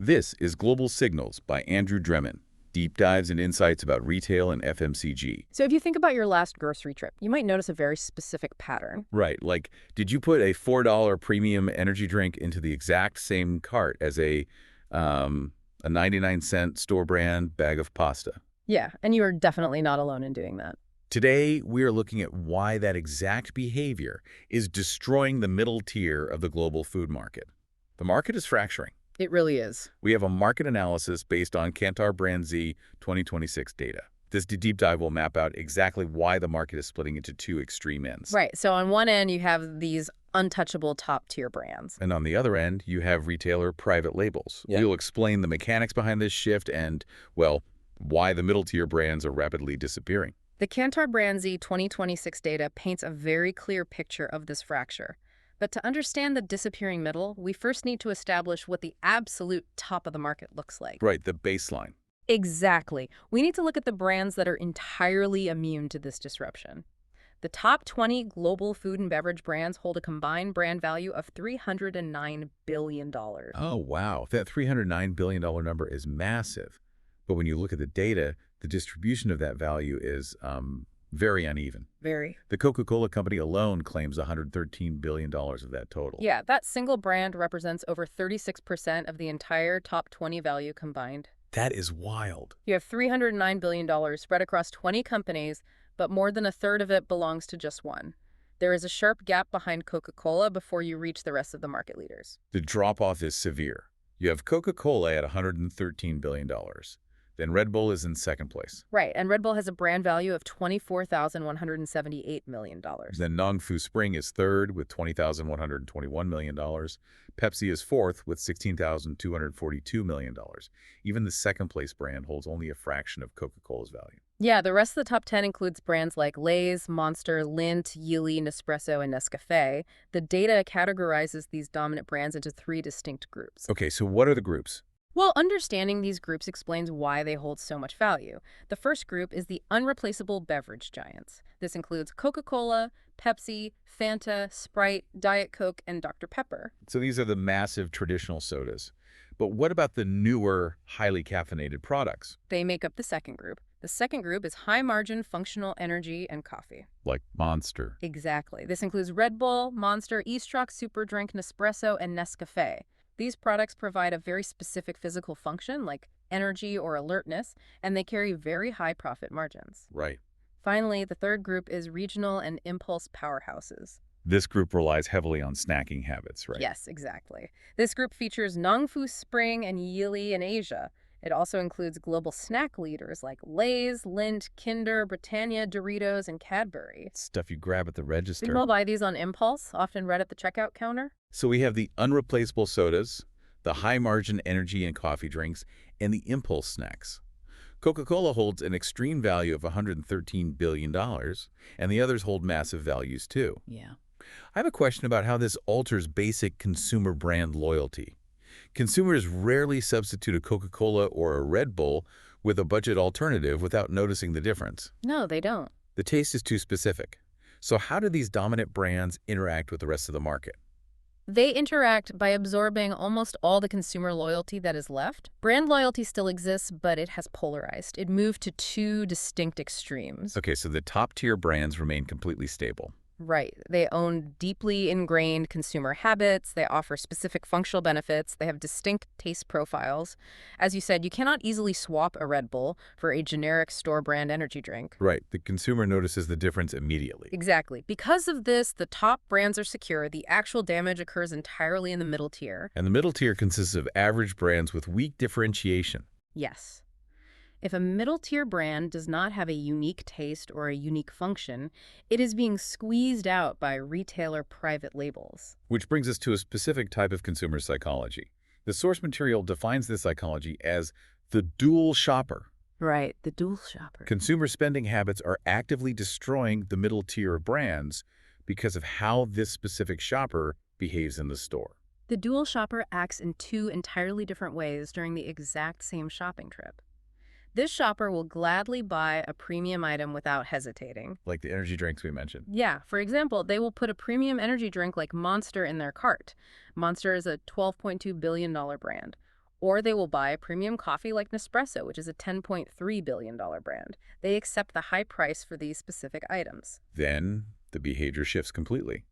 This is Global Signals by Andrew Dremen, deep dives and insights about retail and FMCG. So if you think about your last grocery trip, you might notice a very specific pattern. Right, like, did you put a $4 premium energy drink into the exact same cart as a 99-cent store brand bag of pasta? Yeah, and you are definitely not alone in doing that. Today, we are looking at why that exact behavior is destroying the middle tier of the global food market. The market is fracturing. It really is. We have a market analysis based on Kantar BrandZ 2026 data. This deep dive will map out exactly why the market is splitting into two extreme ends. Right, so on one end, you have these untouchable top-tier brands. And on the other end, you have retailer private labels. Yeah. We'll explain the mechanics behind this shift and, well, why the middle-tier brands are rapidly disappearing. The Kantar BrandZ 2026 data paints a very clear picture of this fracture. But to understand the disappearing middle, we first need to establish what the absolute top of the market looks like. Right, the baseline. Exactly. We need to look at the brands that are entirely immune to this disruption. The top 20 global food and beverage brands hold a combined brand value of $309 billion. Oh, wow. That $309 billion number is massive. But when you look at the data, the distribution of that value is very uneven. Very. The Coca-Cola company alone claims $113 billion of that total. Yeah, that single brand represents over 36% of the entire top 20 value combined. That is wild. You have $309 billion spread across 20 companies, but more than a third of it belongs to just one. There is a sharp gap behind Coca-Cola before you reach the rest of the market leaders. The drop-off is severe. You have Coca-Cola at $113 billion. Then Red Bull is in second place. Right, and Red Bull has a brand value of $24,178 million. Then Nong Fu Spring is third with $20,121 million. Pepsi is fourth with $16,242 million. Even the second-place brand holds only a fraction of Coca-Cola's value. Yeah, the rest of the top 10 includes brands like Lay's, Monster, Lindt, Yili, Nespresso, and Nescafé. The data categorizes these dominant brands into three distinct groups. Okay, so what are the groups? Well, understanding these groups explains why they hold so much value. The first group is the unreplaceable beverage giants. This includes Coca-Cola, Pepsi, Fanta, Sprite, Diet Coke, and Dr. Pepper. So these are the massive traditional sodas. But what about the newer, highly caffeinated products? They make up the second group. The second group is high-margin functional energy and coffee. Like Monster. Exactly. This includes Red Bull, Monster, Eastrock, Superdrink, Nespresso, and Nescafé. These products provide a very specific physical function, like energy or alertness, and they carry very high profit margins. Right. Finally, the third group is regional and impulse powerhouses. This group relies heavily on snacking habits, right? Yes, exactly. This group features Nong Fu Spring and Yili in Asia. It also includes global snack leaders like Lay's, Lindt, Kinder, Britannia, Doritos, and Cadbury. Stuff you grab at the register. People buy these on impulse, often read at the checkout counter. So we have the unreplaceable sodas, the high-margin energy and coffee drinks, and the impulse snacks. Coca-Cola holds an extreme value of $113 billion, and the others hold massive values too. Yeah. I have a question about how this alters basic consumer brand loyalty. Consumers rarely substitute a Coca-Cola or a Red Bull with a budget alternative without noticing the difference. No, they don't. The taste is too specific. So how do these dominant brands interact with the rest of the market? They interact by absorbing almost all the consumer loyalty that is left. Brand loyalty still exists, but it has polarized. It moved to two distinct extremes. Okay, so the top-tier brands remain completely stable. Right. They own deeply ingrained consumer habits. They offer specific functional benefits. They have distinct taste profiles. As you said, you cannot easily swap a Red Bull for a generic store brand energy drink. Right. The consumer notices the difference immediately. Exactly. Because of this, the top brands are secure. The actual damage occurs entirely in the middle tier. And the middle tier consists of average brands with weak differentiation. Yes. If a middle-tier brand does not have a unique taste or a unique function, it is being squeezed out by retailer private labels. Which brings us to a specific type of consumer psychology. The source material defines this psychology as the dual shopper. Right, the dual shopper. Consumer spending habits are actively destroying the middle tier of brands because of how this specific shopper behaves in the store. The dual shopper acts in two entirely different ways during the exact same shopping trip. This shopper will gladly buy a premium item without hesitating. Like the energy drinks we mentioned. Yeah, for example, they will put a premium energy drink like Monster in their cart. Monster is a $12.2 billion brand. Or they will buy premium coffee like Nespresso, which is a $10.3 billion brand. They accept the high price for these specific items. Then the behavior shifts completely.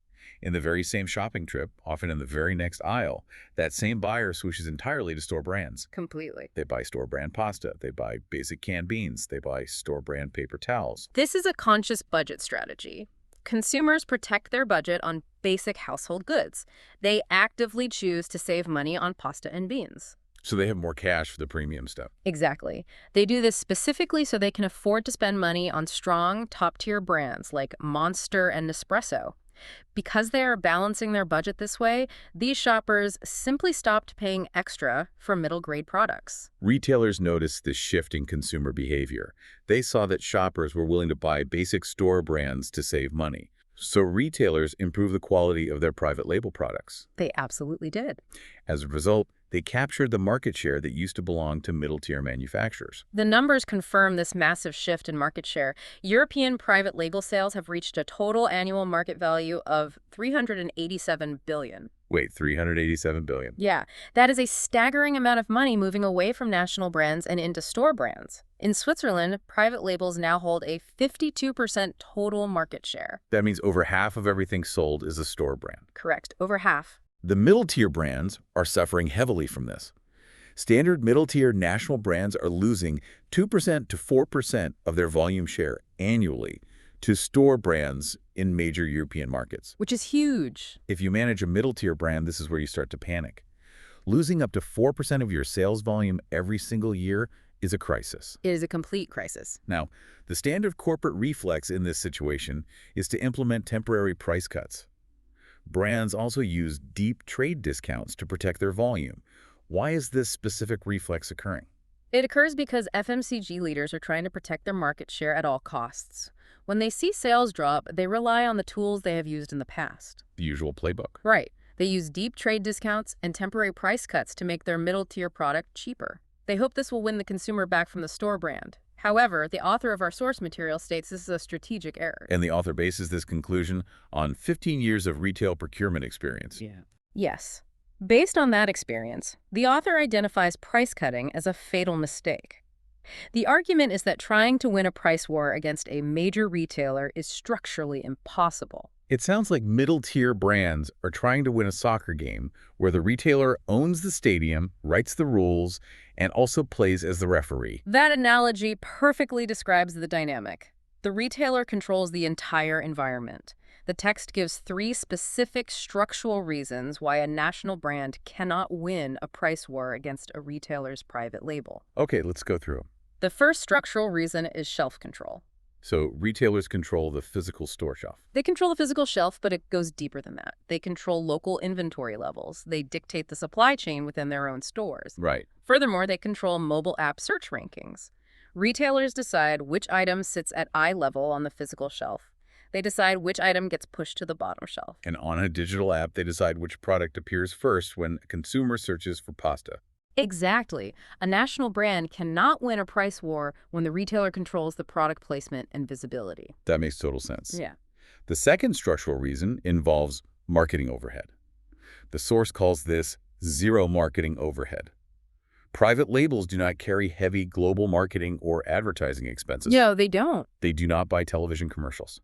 In the very same shopping trip, often in the very next aisle, that same buyer switches entirely to store brands. Completely. They buy store brand pasta, they buy basic canned beans, they buy store brand paper towels. This is a conscious budget strategy. Consumers protect their budget on basic household goods. They actively choose to save money on pasta and beans. So they have more cash for the premium stuff. Exactly. They do this specifically so they can afford to spend money on strong, top-tier brands like Monster and Nespresso. Because they are balancing their budget this way, these shoppers simply stopped paying extra for middle-grade products. Retailers noticed this shift in consumer behavior. They saw that shoppers were willing to buy basic store brands to save money. So retailers improved the quality of their private label products. They absolutely did. As a result, they captured the market share that used to belong to middle-tier manufacturers. The numbers confirm this massive shift in market share. European private label sales have reached a total annual market value of $387 billion. Wait, $387 billion? Yeah, that is a staggering amount of money moving away from national brands and into store brands. In Switzerland, private labels now hold a 52% total market share. That means over half of everything sold is a store brand. Correct, over half. The middle-tier brands are suffering heavily from this. Standard middle-tier national brands are losing 2% to 4% of their volume share annually to store brands in major European markets. Which is huge. If you manage a middle-tier brand, this is where you start to panic. Losing up to 4% of your sales volume every single year is a crisis. It is a complete crisis. Now, the standard corporate reflex in this situation is to implement temporary price cuts. Brands also use deep trade discounts to protect their volume. Why is this specific reflex occurring? It occurs because FMCG leaders are trying to protect their market share at all costs. When they see sales drop, they rely on the tools they have used in the past. The usual playbook. Right. They use deep trade discounts and temporary price cuts to make their middle-tier product cheaper. They hope this will win the consumer back from the store brand. However, the author of our source material states this is a strategic error. And the author bases this conclusion on 15 years of retail procurement experience. Yes. Based on that experience, the author identifies price cutting as a fatal mistake. The argument is that trying to win a price war against a major retailer is structurally impossible. It sounds like middle-tier brands are trying to win a soccer game where the retailer owns the stadium, writes the rules, and also plays as the referee. That analogy perfectly describes the dynamic. The retailer controls the entire environment. The text gives 3 specific structural reasons why a national brand cannot win a price war against a retailer's private label. Okay, let's go through them. The first structural reason is shelf control. So retailers control the physical store shelf. They control the physical shelf, but it goes deeper than that. They control local inventory levels. They dictate the supply chain within their own stores. Right. Furthermore, they control mobile app search rankings. Retailers decide which item sits at eye level on the physical shelf. They decide which item gets pushed to the bottom shelf. And on a digital app, they decide which product appears first when a consumer searches for pasta. Exactly. A national brand cannot win a price war when the retailer controls the product placement and visibility. That makes total sense. Yeah. The second structural reason involves marketing overhead. The source calls this zero marketing overhead. Private labels do not carry heavy global marketing or advertising expenses. No, they don't. They do not buy television commercials.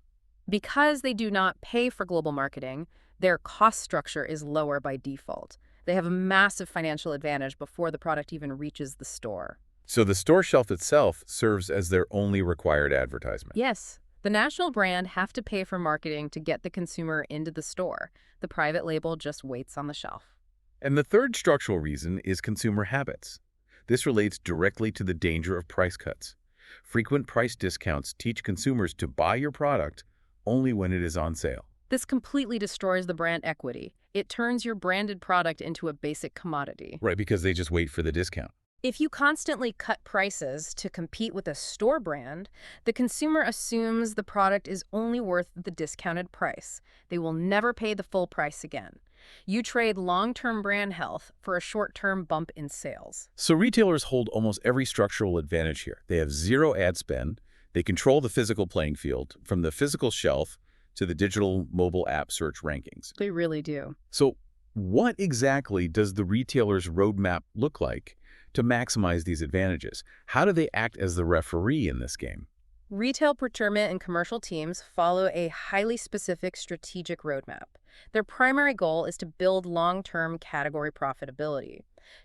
Because they do not pay for global marketing, their cost structure is lower by default. They have a massive financial advantage before the product even reaches the store. So the store shelf itself serves as their only required advertisement. Yes. The national brand have to pay for marketing to get the consumer into the store. The private label just waits on the shelf. And the third structural reason is consumer habits. This relates directly to the danger of price cuts. Frequent price discounts teach consumers to buy your product only when it is on sale. This completely destroys the brand equity. It turns your branded product into a basic commodity. Right, because they just wait for the discount. If you constantly cut prices to compete with a store brand, the consumer assumes the product is only worth the discounted price. They will never pay the full price again. You trade long-term brand health for a short-term bump in sales. So retailers hold almost every structural advantage here. They have zero ad spend. They control the physical playing field from the physical shelf to the digital mobile app search rankings. They really do. So What exactly does the retailer's roadmap look like to maximize these advantages? How do they act as the referee in this game? Retail procurement and commercial teams follow a highly specific strategic roadmap. Their primary goal is to build long-term category profitability.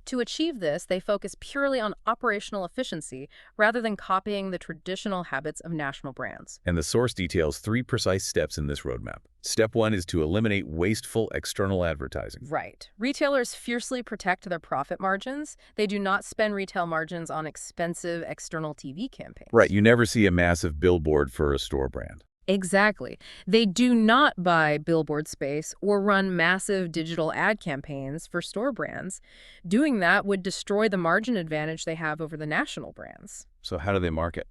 To achieve this, they focus purely on operational efficiency rather than copying the traditional habits of national brands. And the source details 3 precise steps in this roadmap. Step 1 is to eliminate wasteful external advertising. Right. Retailers fiercely protect their profit margins. They do not spend retail margins on expensive external TV campaigns. Right, you never see a massive billboard for a store brand. Exactly. They do not buy billboard space or run massive digital ad campaigns for store brands. Doing that would destroy the margin advantage they have over the national brands. So how do they market?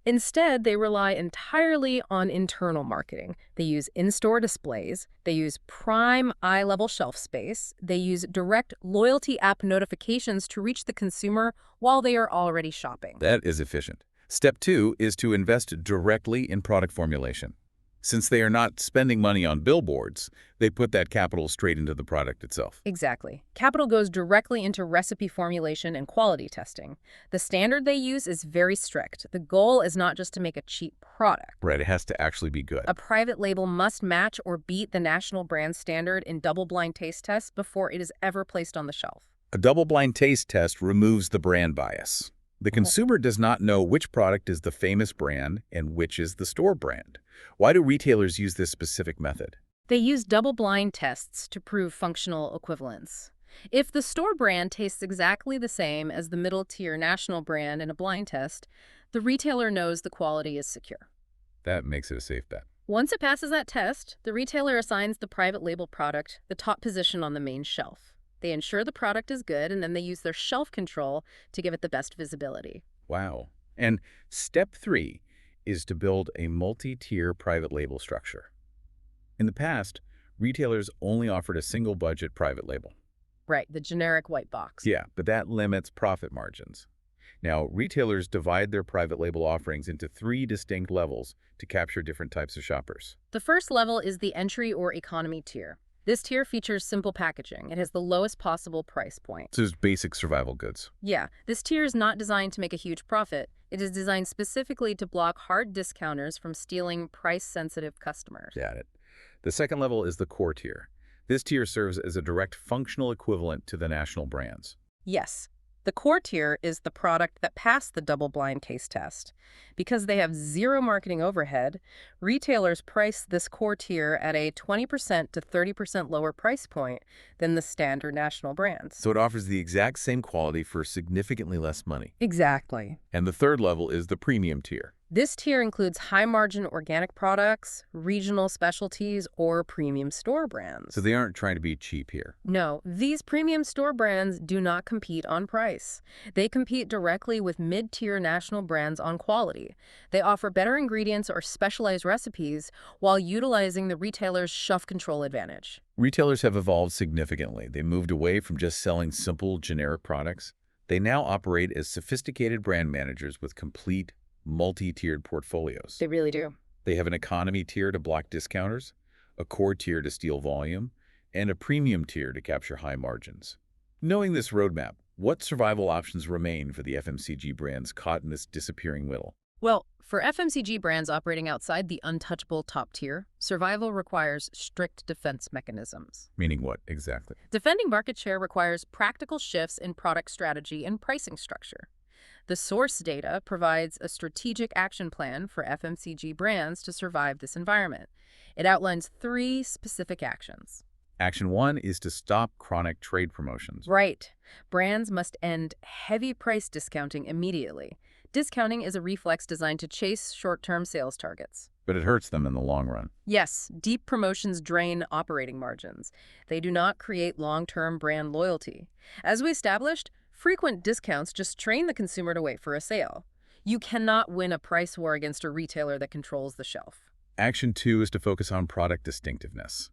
Instead, they rely entirely on internal marketing. They use in-store displays, they use prime eye-level shelf space, they use direct loyalty app notifications to reach the consumer while they are already shopping. That is efficient. Step 2 is to invest directly in product formulation. Since they are not spending money on billboards, they put that capital straight into the product itself. Exactly. Capital goes directly into recipe formulation and quality testing. The standard they use is very strict. The goal is not just to make a cheap product. Right, it has to actually be good. A private label must match or beat the national brand standard in double-blind taste tests before it is ever placed on the shelf. A double-blind taste test removes the brand bias. The consumer does not know which product is the famous brand and which is the store brand. Why do retailers use this specific method? They use double-blind tests to prove functional equivalence. If the store brand tastes exactly the same as the middle-tier national brand in a blind test, the retailer knows the quality is secure. That makes it a safe bet. Once it passes that test, the retailer assigns the private label product the top position on the main shelf. They ensure the product is good, and then they use their shelf control to give it the best visibility. Wow. And step 3 is to build a multi-tier private label structure. In the past, retailers only offered a single budget private label. Right, the generic white box. Yeah, but that limits profit margins. Now, retailers divide their private label offerings into 3 distinct levels to capture different types of shoppers. The first level is the entry or economy tier. This tier features simple packaging. It has the lowest possible price point. So it's basic survival goods. Yeah, this tier is not designed to make a huge profit. It is designed specifically to block hard discounters from stealing price-sensitive customers. Got it. The second level is the core tier. This tier serves as a direct functional equivalent to the national brands. Yes. The core tier is the product that passed the double-blind taste test. Because they have zero marketing overhead, retailers price this core tier at a 20% to 30% lower price point than the standard national brands. So it offers the exact same quality for significantly less money. Exactly. And the third level is the premium tier. This tier includes high-margin organic products, regional specialties, or premium store brands. So they aren't trying to be cheap here. No, these premium store brands do not compete on price. They compete directly with mid-tier national brands on quality. They offer better ingredients or specialized recipes while utilizing the retailer's shelf control advantage. Retailers have evolved significantly. They moved away from just selling simple, generic products. They now operate as sophisticated brand managers with complete, multi-tiered portfolios. They really do. They have an economy tier to block discounters, a core tier to steal volume, and a premium tier to capture high margins. Knowing this roadmap, what survival options remain for the FMCG brands caught in this disappearing middle? Well, for FMCG brands operating outside the untouchable top tier, survival requires strict defense mechanisms. Meaning what exactly? Defending market share requires practical shifts in product strategy and pricing structure. The source data provides a strategic action plan for FMCG brands to survive this environment. It outlines 3 specific actions. Action 1 is to stop chronic trade promotions. Right. Brands must end heavy price discounting immediately. Discounting is a reflex designed to chase short-term sales targets. But it hurts them in the long run. Yes, deep promotions drain operating margins. They do not create long-term brand loyalty. As we established, frequent discounts just train the consumer to wait for a sale. You cannot win a price war against a retailer that controls the shelf. Action 2 is to focus on product distinctiveness.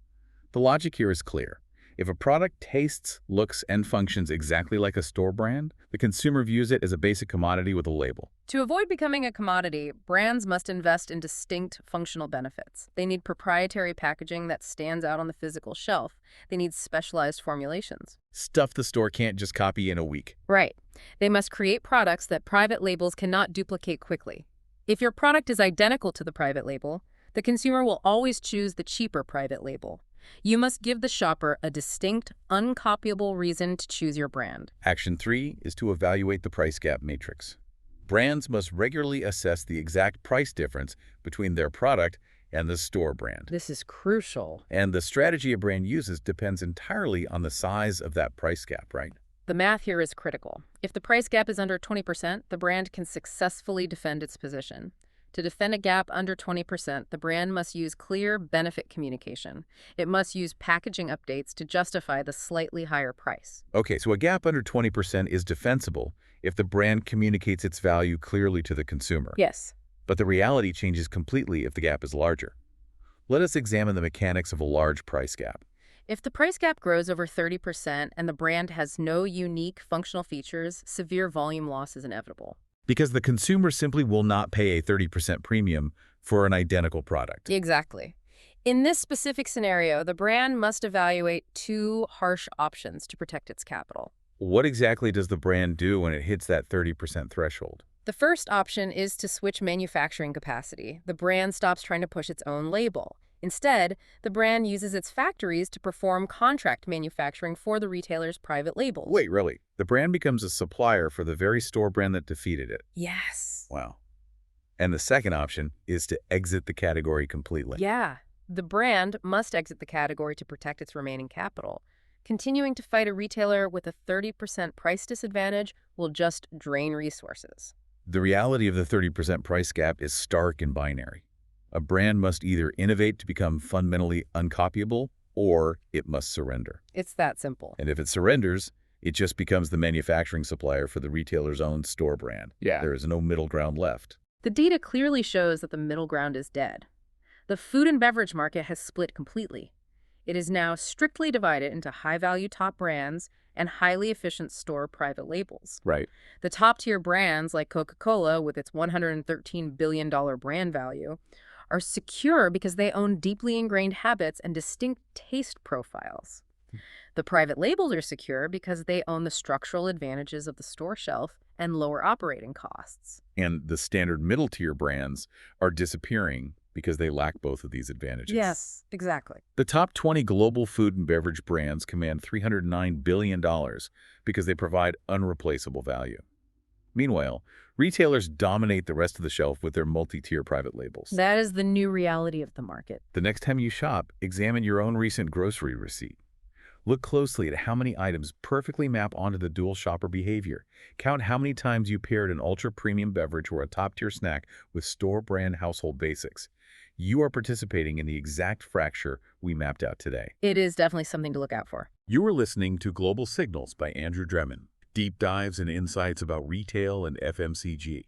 The logic here is clear. If a product tastes, looks, and functions exactly like a store brand, the consumer views it as a basic commodity with a label. To avoid becoming a commodity, brands must invest in distinct functional benefits. They need proprietary packaging that stands out on the physical shelf. They need specialized formulations. Stuff the store can't just copy in a week. Right. They must create products that private labels cannot duplicate quickly. If your product is identical to the private label, the consumer will always choose the cheaper private label. You must give the shopper a distinct, uncopyable reason to choose your brand. Action 3 is to evaluate the price gap matrix. Brands must regularly assess the exact price difference between their product and the store brand. This is crucial. And the strategy a brand uses depends entirely on the size of that price gap, right? The math here is critical. If the price gap is under 20%, the brand can successfully defend its position. To defend a gap under 20%, the brand must use clear benefit communication. It must use packaging updates to justify the slightly higher price. Okay, so a gap under 20% is defensible if the brand communicates its value clearly to the consumer. Yes. But the reality changes completely if the gap is larger. Let us examine the mechanics of a large price gap. If the price gap grows over 30% and the brand has no unique functional features, severe volume loss is inevitable. Because the consumer simply will not pay a 30% premium for an identical product. Exactly. In this specific scenario, the brand must evaluate two harsh options to protect its capital. What exactly does the brand do when it hits that 30% threshold? The first option is to switch manufacturing capacity. The brand stops trying to push its own label. Instead, the brand uses its factories to perform contract manufacturing for the retailer's private labels. Wait, really? The brand becomes a supplier for the very store brand that defeated it? Yes. Wow. And the second option is to exit the category completely. Yeah. The brand must exit the category to protect its remaining capital. Continuing to fight a retailer with a 30% price disadvantage will just drain resources. The reality of the 30% price gap is stark and binary. A brand must either innovate to become fundamentally uncopyable, or it must surrender. It's that simple. And if it surrenders, it just becomes the manufacturing supplier for the retailer's own store brand. Yeah. There is no middle ground left. The data clearly shows that the middle ground is dead. The food and beverage market has split completely. It is now strictly divided into high-value top brands and highly efficient store private labels. Right. The top-tier brands like Coca-Cola, with its $113 billion brand value, are secure because they own deeply ingrained habits and distinct taste profiles. The private labels are secure because they own the structural advantages of the store shelf and lower operating costs. And the standard middle-tier brands are disappearing because they lack both of these advantages. Yes, exactly. The top 20 global food and beverage brands command $309 billion because they provide unreplaceable value. Meanwhile, retailers dominate the rest of the shelf with their multi-tier private labels. That is the new reality of the market. The next time you shop, examine your own recent grocery receipt. Look closely at how many items perfectly map onto the dual shopper behavior. Count how many times you paired an ultra-premium beverage or a top-tier snack with store-brand household basics. You are participating in the exact fracture we mapped out today. It is definitely something to look out for. You are listening to Global Signals by Andrew Dremin. Deep dives and insights about retail and FMCG.